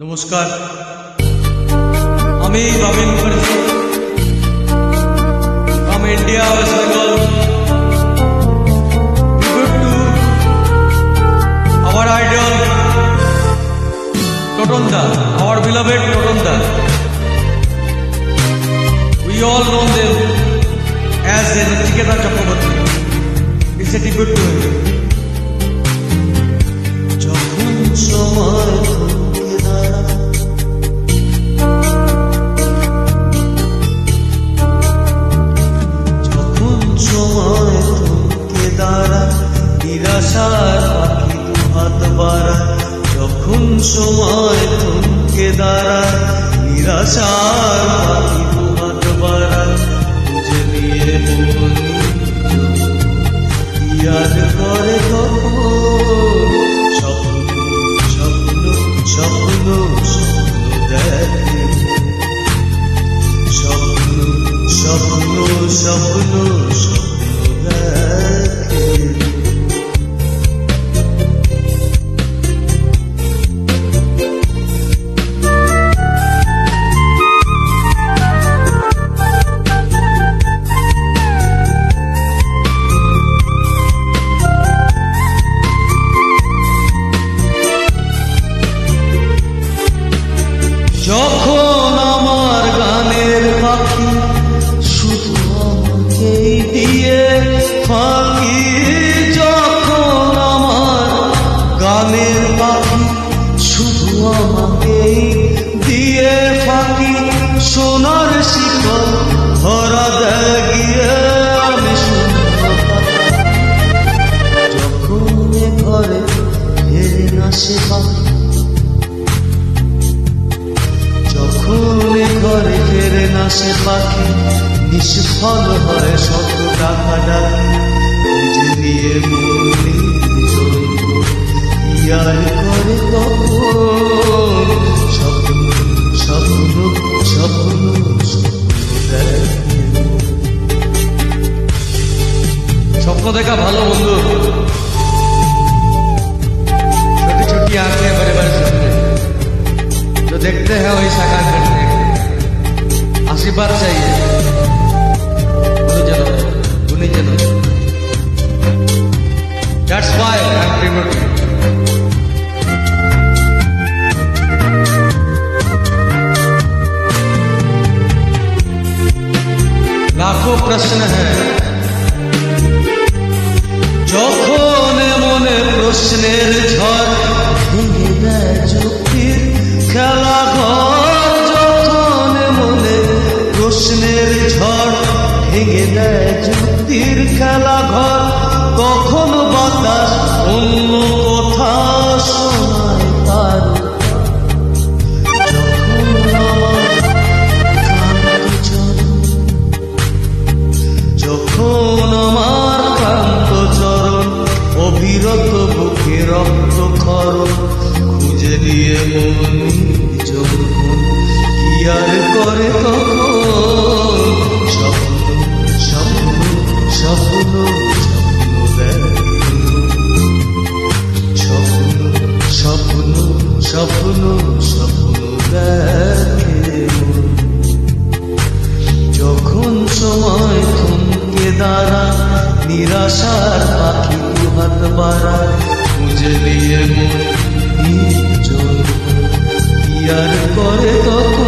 নমস্কার, আমি বাবিন Mukherjee from India, West Bengal. Tribute to our idol, Totonda, our beloved Totonda. We all know them as Nachiketa Chakraborty. It's a tribute to him. যখন সময় থমকে দাঁড়ায়, যখন সময় থমকে দাঁড়ায়, নিরাশার পাখি দুহাত বাড়ায়। যখন সময় থমকে দাঁড়ায়, নিরাশার পাখি দুহাত বাড়ায়। খুঁজে নিয়ে মন ইয়াদ করে তখন স্বপ্ন দেখে, স্বপ্ন দেখে। যখন আমার গানের পাখি শুধু আমাকেই দিয়ে ফাঁকি, যখন আমার গানের পাখি শুধু আমাকেই দিয়ে ফাঁকি, সোনার শিকল ধরা দেয় গিয়ে আমি যখন এ ঘরে ফেরে না সে পাখি, ঘরে ফেরে না সে পাখি, নিষ্ফল হয় শত টাকা ডাকি। খুঁজে নিয়ে মনে ইয়ার করে তখন স্বপ্ন দেখে। স্বপ্ন দেখা ভালো বন্ধু, छोटी छोटी आंखें बड़े बड़े सपने जो देखते हैं वही साकार करते हैं। आशीर्वाद चाहिए गुनीजनों। That's why I'm tributing. लाखों प्रश्न है, যখন মনে প্রশ্নের ঝড় ভেঙে দেয় যুক্তির খেলা ঘর, যখন মনে প্রশ্নের ঝড় ভেঙে দেয় যুক্তির খেলা ঘর, তখন বাতাস অন্য কথা শোনায় তার। যখন আমার ক্লান্ত চরণ অবিরত বুকে রক্ত ক্ষরণ, খুঁজে নিয়ে মন যখন কি আর করে তখন স্বপ্ন দেখে। স্বপ্ন দেখে। যখন সময় থমকে দাঁড়ায়, নিরাশার পাখি দুহাত বাড়ায়। খুঁজে নিয়ে মন কি আর করে তখন